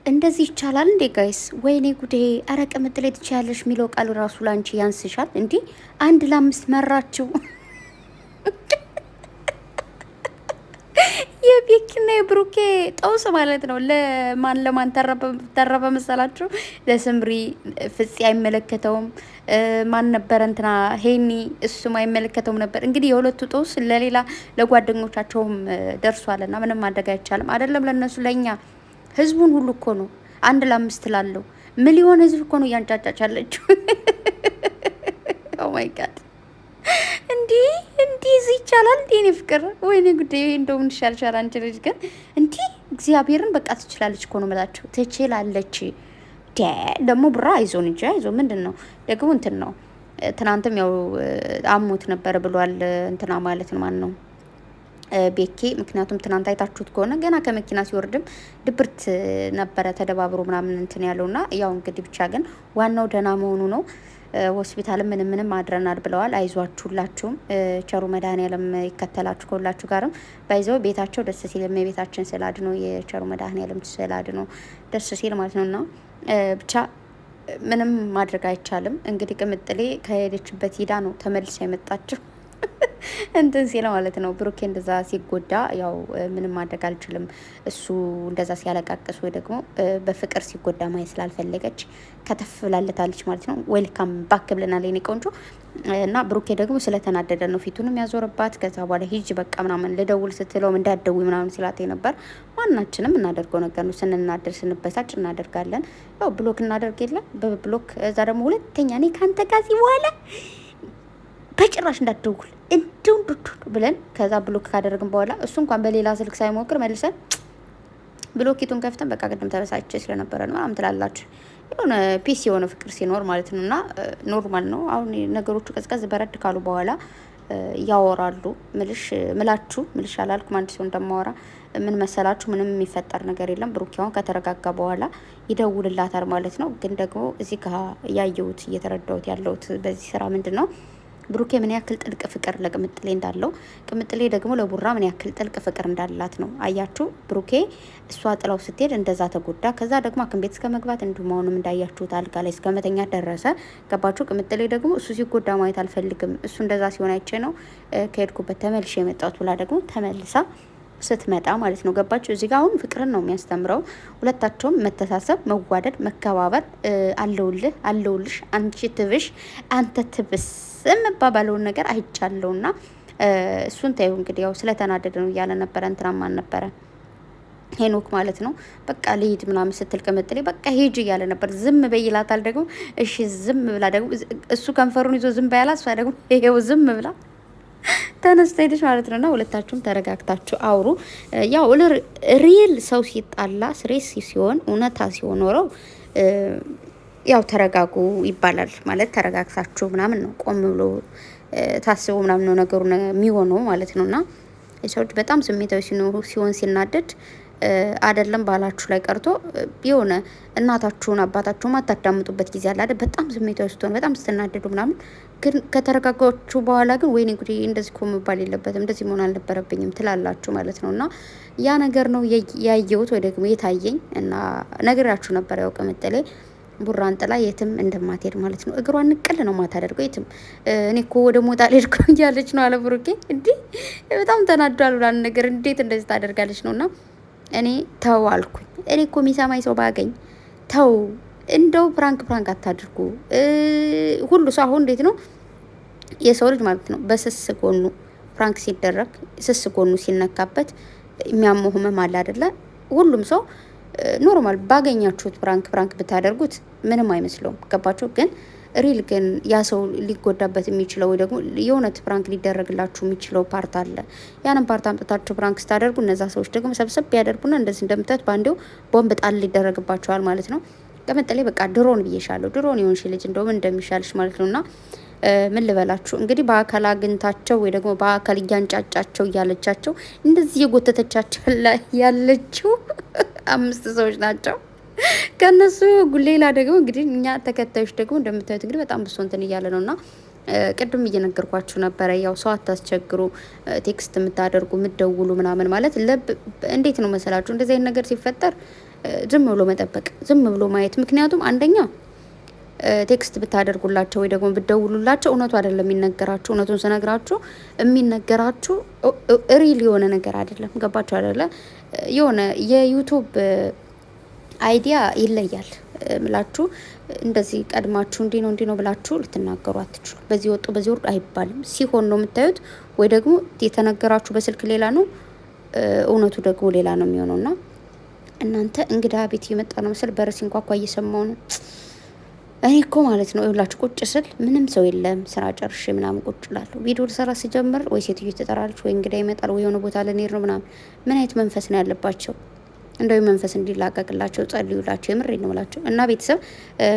እንደዚህ ይቻላል እንዴ ጋይስ? ወይኔ ጉዴ! አረ ቅምጥሌ ትችያለሽ የሚለው ቃል ራሱ ላንቺ ያንስሻል። እንዲህ 1-5 መራችው። የቤኪና የብሩኬ ጠውስ ማለት ነው። ለማን ተረፈ መሰላችሁ? ለስምሪ ፍፄ አይመለከተውም። ማን ነበረ እንትና ሄኒ፣ እሱም አይመለከተውም ነበር። እንግዲህ የሁለቱ ጠውስ ለሌላ ለጓደኞቻቸውም ደርሷልና ምንም ማድረግ አይቻልም። አይደለም ለነሱ ለኛ ህዝቡን ሁሉ እኮ ነው 1-5 ላለው ሚሊዮን ህዝብ እኮ ነው እያንጫጫች ያለችው። ኦ ማይ ጋድ እንዲህ ይቻላል እንዴ? እኔ ፍቅር ወይኔ ጉዴ! እንደው ምን ይሻልሻል አንቺ ልጅ ግን እንዲህ እግዚአብሔርን በቃ ትችላለች እኮ ነው የምላቸው። ትችላለች ደግሞ ብራ አይዞን እንጂ አይዞ ምንድን ነው ደግሞ እንትን ነው። ትናንትም ያው አሞት ነበር ብሏል እንትና ማለት ነው ማን ነው ቤኬ። ምክንያቱም ትናንት አይታችሁት ከሆነ ገና ከመኪና ሲወርድም ድብርት ነበረ ተደባብሮ ምናምን እንትን ያለውና ያው እንግዲህ ብቻ ግን ዋናው ደህና መሆኑ ነው። ሆስፒታልም ምንም አድረናል ብለዋል። አይዟችሁላችሁም ቸሩ መድኃኔዓለም ይከተላችሁ ከሁላችሁ ጋርም ባይዘው ቤታቸው ደስ ሲል የቤታችን ስላድ ነው የቸሩ መድኃኔዓለም ስላድ ነው ደስ ሲል ማለት ነውና ብቻ ምንም ማድረግ አይቻልም። እንግዲህ ቅምጥሌ ከሄደችበት ሂዳ ነው ተመልሳ የመጣችው። እንትን ሲለ ማለት ነው ብሩኬ እንደዛ ሲጎዳ ያው ምንም ማድረግ አልችልም። እሱ እንደዛ ሲያለቃቅስ ወይ ደግሞ በፍቅር ሲጎዳ ማየት ስላልፈለገች ከተፍ ብላለታለች ማለት ነው። ዌልካም ባክ ብለናል የኔ ቆንጆ። እና ብሩኬ ደግሞ ስለተናደደ ነው ፊቱንም ያዞረባት። ከዛ በኋላ ሂጅ በቃ ምናምን ልደውል ስትለውም እንዳትደውይ ምናምን ሲላት ነበር። ማናችንም እናደርገው ነገር ነው። ስንናደር ስንበሳጭ እናደርጋለን። ያው ብሎክ እናደርግ የለም በብሎክ። እዛ ደግሞ ሁለተኛ እኔ ካንተ ጋር በኋላ በጭራሽ እንዳትደውል እንዲሁም ብለን ከዛ ብሎክ ካደረግን በኋላ እሱ እንኳን በሌላ ስልክ ሳይሞክር መልሰን ብሎኪቱን ከፍተን በቃ ቅድም ተበሳጭ ስለነበረ ነው ምናምን ትላላችሁ። የሆነ ፒስ የሆነ ፍቅር ሲኖር ማለት ነው። እና ኖርማል ነው። አሁን ነገሮቹ ቀዝቀዝ በረድ ካሉ በኋላ ያወራሉ። ምልሽ አላልኩም አንድ ሰው እንደማወራ ምን መሰላችሁ፣ ምንም የሚፈጠር ነገር የለም። ብሩኪያውን ከተረጋጋ በኋላ ይደውልላታል ማለት ነው። ግን ደግሞ እዚህ ጋር ያየሁት እየተረዳሁት ያለሁት በዚህ ስራ ምንድን ነው ብሩኬ ምን ያክል ጥልቅ ፍቅር ለቅምጥሌ እንዳለው፣ ቅምጥሌ ደግሞ ለቡራ ምን ያክል ጥልቅ ፍቅር እንዳላት ነው። አያችሁ ብሩኬ እሷ ጥላው ስትሄድ እንደዛ ተጎዳ። ከዛ ደግሞ ሐኪም ቤት እስከ መግባት እንዲሁም አሁንም እንዳያችሁት አልጋ ላይ እስከ መተኛት ደረሰ። ገባችሁ? ቅምጥሌ ደግሞ እሱ ሲጎዳ ማየት አልፈልግም፣ እሱ እንደዛ ሲሆን አይቼ ነው ከሄድኩበት ተመልሼ የመጣሁት ብላ ደግሞ ተመልሳ ስትመጣ ማለት ነው። ገባችሁ? እዚህ ጋር አሁን ፍቅርን ነው የሚያስተምረው። ሁለታቸውም መተሳሰብ፣ መዋደድ፣ መከባበር፣ አለውልሽ፣ አንቺ ትብሽ፣ አንተ ትብስ የምባባለውን ነገር አይቻለውና እሱን ታዩ እንግዲህ ያው ስለተናደደ ነው እያለ ነበረ። እንትና ማን ነበረ ሄኖክ ማለት ነው። በቃ ልሂድ ምናምን ስትል ቅምጥሌ በቃ ሂጅ እያለ ነበር። ዝም በይ ይላታል ደግሞ እሺ ዝም ብላ ደግሞ እሱ ከንፈሩን ይዞ ዝም በያላት፣ እሷ ደግሞ ይሄው ዝም ብላ ተነስታ ሄደች ማለት ነውና ሁለታችሁም ተረጋግታችሁ አውሩ። ያው ሪል ሰው ሲጣላ ስሬስ ሲሆን እውነታ ሲሆን ኖረው ያው ተረጋጉ ይባላል ማለት ተረጋግታችሁ ምናምን ነው። ቆም ብሎ ታስቦ ምናምን ነው ነገሩ የሚሆነው ማለት ነውና ሰዎች በጣም ስሜታዊ ሲሆን ሲናደድ አይደለም ባላችሁ ላይ ቀርቶ የሆነ እናታችሁን አባታችሁን ማታዳምጡበት ጊዜ አለ አይደል? በጣም ስሜታዊ ስትሆን በጣም ስትናደዱ ምናምን። ግን ከተረጋጋችሁ በኋላ ግን ወይኔ ጉዴ እንደዚህ እኮ መባል የለበትም እንደዚህ መሆን አልነበረብኝም ትላላችሁ ማለት ነው። እና ያ ነገር ነው ያየሁት ወይ ደግሞ የታየኝ እና ነግራችሁ ነበር። ያው ቅምጥሌ ቡራን ጥላ የትም እንደማትሄድ ማለት ነው። እግሯን ንቅል ነው ማታደርገው የትም። እኔ እኮ ወደ ሞጣ ልሄድ እኮ እያለች ነው አለ ብሩኬ። እንዴ በጣም ተናዷል ብላን ነገር እንዴት እንደዚህ ታደርጋለች ነውና እኔ ተው አልኩኝ። እኔ እኮ የሚሰማኝ ሰው ባገኝ ተው፣ እንደው ፕራንክ አታድርጉ። ሁሉ ሰው አሁን እንዴት ነው የሰው ልጅ ማለት ነው በስስ ጎኑ ፕራንክ ሲደረግ ስስ ጎኑ ሲነካበት የሚያመው ህመም አለ አይደለ? ሁሉም ሰው ኖርማል ባገኛችሁት ፕራንክ ብታደርጉት ምንም አይመስለውም። ገባችሁ? ግን ሪል ግን ያ ሰው ሊጎዳበት የሚችለው ወይ ደግሞ የእውነት ፕራንክ ሊደረግላችሁ የሚችለው ፓርት አለ። ያንን ፓርት አምጥታችሁ ፕራንክ ስታደርጉ እነዛ ሰዎች ደግሞ ሰብሰብ ያደርጉና እንደዚህ እንደምታዩት በአንዴው ቦምብ ጣል ሊደረግባቸዋል ማለት ነው። ቅምጥሌ በቃ ድሮን ብዬሻለሁ፣ ድሮን የሆንሽ ልጅ እንደውም እንደሚሻልሽ ማለት ነውና ምን ልበላችሁ እንግዲህ በአካል አግኝታቸው ወይ ደግሞ በአካል እያንጫጫቸው እያለቻቸው እንደዚህ የጎተተቻቸው ያለችው 5 ሰዎች ናቸው። ከነሱ ሌላ ደግሞ እንግዲህ እኛ ተከታዮች ደግሞ እንደምታዩት እንግዲህ በጣም ብሶ እንትን እያለ ነውና ቅድም እየነገርኳችሁ ነበረ። ያው ሰው አታስቸግሩ፣ ቴክስት የምታደርጉ የምትደውሉ ምናምን ማለት እንዴት ነው መሰላችሁ እንደዚህ አይነት ነገር ሲፈጠር ዝም ብሎ መጠበቅ፣ ዝም ብሎ ማየት። ምክንያቱም አንደኛ ቴክስት ብታደርጉላቸው ወይ ደግሞ ብትደውሉላቸው እውነቱ አይደለም የሚነገራችሁ። እውነቱን ስነግራችሁ የሚነገራችሁ ሪል የሆነ ነገር አይደለም። ገባችሁ አይደለ? የሆነ የዩቱብ አይዲያ ይለያል ብላችሁ እንደዚህ ቀድማችሁ እንዲህ ነው ብላችሁ ልትናገሩ አትችሉ። በዚህ ወጡ በዚህ ወርዱ አይባልም። ሲሆን ነው የምታዩት፣ ወይ ደግሞ የተነገራችሁ በስልክ ሌላ ነው፣ እውነቱ ደግሞ ሌላ ነው የሚሆነውና እናንተ እንግዳ ቤት እየመጣ ነው መሰል በር ሲንኳኳ እየሰማው ነው። እኔ እኮ ማለት ነው ይኸውላችሁ ቁጭ ስል ምንም ሰው የለም፣ ስራ ጨርሼ ምናምን ቁጭ እላለሁ። ቪዲዮ ልሰራ ስጀምር ወይ ሴትዮ ትጠራለች፣ ወይ እንግዳ ይመጣል፣ ወይ የሆነ ቦታ ልንሄድ ነው ምናምን። ምን አይነት መንፈስ ነው ያለባቸው? እንደው መንፈስ እንዲላቀቅላቸው ጸልዩላቸው። የምሬ ነው ምላቸው። እና ቤተሰብ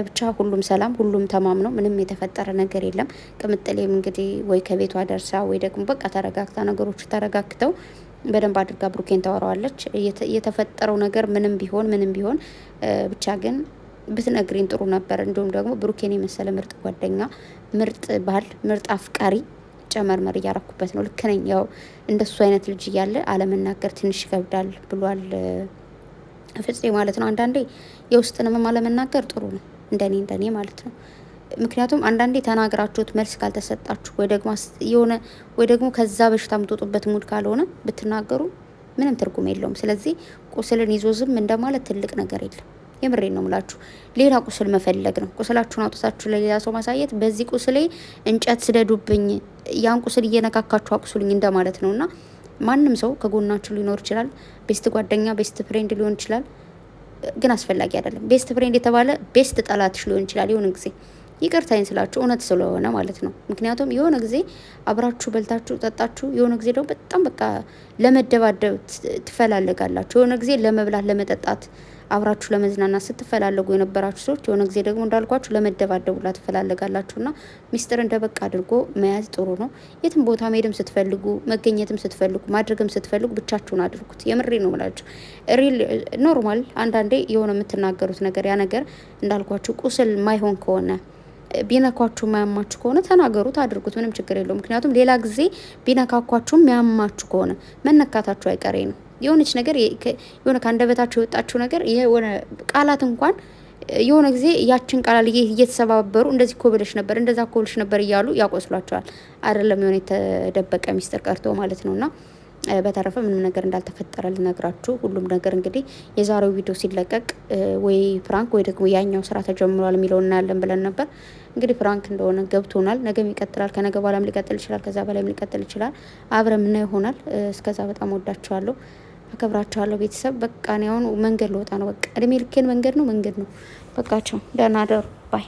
ብቻ ሁሉም ሰላም፣ ሁሉም ተማምነው ምንም የተፈጠረ ነገር የለም። ቅምጥሌም እንግዲህ ወይ ከቤቷ ደርሳ ወይ ደግሞ በቃ ተረጋግታ ነገሮቹ ተረጋግተው በደንብ አድርጋ ብሩኬን ታወራዋለች። የተፈጠረው ነገር ምንም ቢሆን ብቻ ግን ብትነግሪን ጥሩ ነበር። እንዲሁም ደግሞ ብሩኬን የመሰለ ምርጥ ጓደኛ፣ ምርጥ ባል፣ ምርጥ አፍቃሪ ጨመርመር እያረኩበት ነው። ልክ ነኝ። ያው እንደሱ አይነት ልጅ እያለ አለመናገር ትንሽ ይከብዳል ብሏል ፍፄ ማለት ነው። አንዳንዴ የውስጥን ህመም አለመናገር ጥሩ ነው፣ እንደኔ ማለት ነው። ምክንያቱም አንዳንዴ ተናግራችሁት መልስ ካልተሰጣችሁ ወይ ደግሞ ከዛ በሽታ የምትወጡበት ሙድ ካልሆነ ብትናገሩ ምንም ትርጉም የለውም። ስለዚህ ቁስልን ይዞ ዝም እንደማለት ትልቅ ነገር የለም። የምሬን ነው ምላችሁ። ሌላ ቁስል መፈለግ ነው። ቁስላችሁን አውጥታችሁ ለሌላ ሰው ማሳየት፣ በዚህ ቁስሌ እንጨት ስደዱብኝ፣ ያን ቁስል እየነካካችሁ አቁስሉኝ እንደማለት ነውና ማንም ሰው ከጎናችሁ ሊኖር ይችላል። ቤስት ጓደኛ፣ ቤስት ፍሬንድ ሊሆን ይችላል። ግን አስፈላጊ አይደለም። ቤስት ፍሬንድ የተባለ ቤስት ጠላትሽ ሊሆን ይችላል። የሆነ ጊዜ ይቅርታዬን ስላችሁ እውነት ስለሆነ ማለት ነው። ምክንያቱም የሆነ ጊዜ አብራችሁ በልታችሁ ጠጣችሁ፣ የሆነ ጊዜ ደግሞ በጣም በቃ ለመደባደብ ትፈላለጋላችሁ። የሆነ ጊዜ ለመብላት ለመጠጣት አብራችሁ ለመዝናናት ስትፈላለጉ የነበራችሁ ሰዎች የሆነ ጊዜ ደግሞ እንዳልኳችሁ ለመደባደቡላ ትፈላለጋላችሁና ሚስጥር እንደበቃ አድርጎ መያዝ ጥሩ ነው። የትም ቦታ መሄድም ስትፈልጉ መገኘትም ስትፈልጉ ማድረግም ስትፈልጉ ብቻችሁን አድርጉት። የምሬ ነው ምላችሁ። ሪል ኖርማል አንዳንዴ የሆነ የምትናገሩት ነገር ያ ነገር እንዳልኳችሁ ቁስል ማይሆን ከሆነ ቢነኳችሁ ማያማችሁ ከሆነ ተናገሩት፣ አድርጉት። ምንም ችግር የለውም። ምክንያቱም ሌላ ጊዜ ቢነካኳችሁም ያማችሁ ከሆነ መነካታችሁ አይቀሬ ነው። የሆነች ነገር የሆነ ከአንደበታችሁ የወጣችሁ ነገር የሆነ ቃላት እንኳን የሆነ ጊዜ ያችን ቃል እየተሰባበሩ እንደዚህ እኮ ብለሽ ነበር፣ እንደዛ እኮ ብለሽ ነበር እያሉ ያቆስሏቸዋል። አይደለም የሆነ የተደበቀ ሚስጥር ቀርቶ ማለት ነውና በተረፈ ምንም ነገር እንዳልተፈጠረ ልነግራችሁ። ሁሉም ነገር እንግዲህ የዛሬው ቪዲዮ ሲለቀቅ ወይ ፕራንክ ወይ ደግሞ ያኛው ስራ ተጀምሯል የሚለውን እናያለን ብለን ነበር። እንግዲህ ፕራንክ እንደሆነ ገብቶናል። ነገም ይቀጥላል። ከነገ በኋላም ሊቀጥል ይችላል። ከዛ በላይም ሊቀጥል ይችላል። አብረን ምናየው ይሆናል። እስከዛ በጣም ወዳችኋለሁ፣ አከብራችኋለሁ ቤተሰብ። በቃ እኔ አሁን መንገድ ልወጣ ነው። በቃ እድሜ ልኬን መንገድ ነው። በቃቸው። ደህና ደሩ ባይ